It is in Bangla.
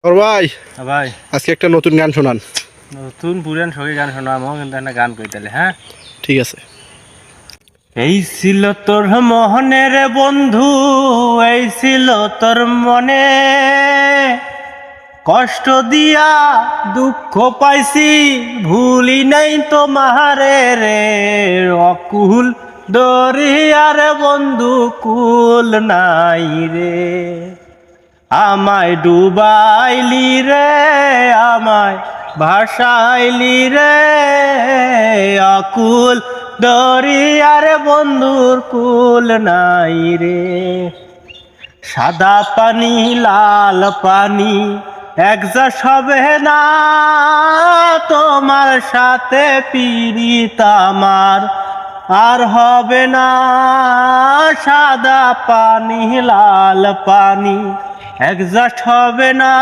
ওর ভাই ভাই আজকে একটা নতুন গান শোনান। নতুন পুরান সঙ্গে গান শোনাবো, কিন্তু একটা গান কই তাহলে। হ্যাঁ, ঠিক আছে। এই ছিল তোর মোহনের বন্ধু, এই ছিল তোর মনে, কষ্ট দিয়া দুঃখ পাইছি, ভুলি নাই তোমারে রে। অকুল দরিয়ার বন্ধু কুল নাই রে, আমায় ডুবাইলি রে, আমায় ভাসাইলি রে। অকুল দরিয়ার বন্ধুর কুল নাই রে। সাদা পানি লাল পানি একজাস হবে না, তোমার সাথে পিরিত আমার আর হবে না। সাদা পানি লাল পানি একজাস্ট হবে না।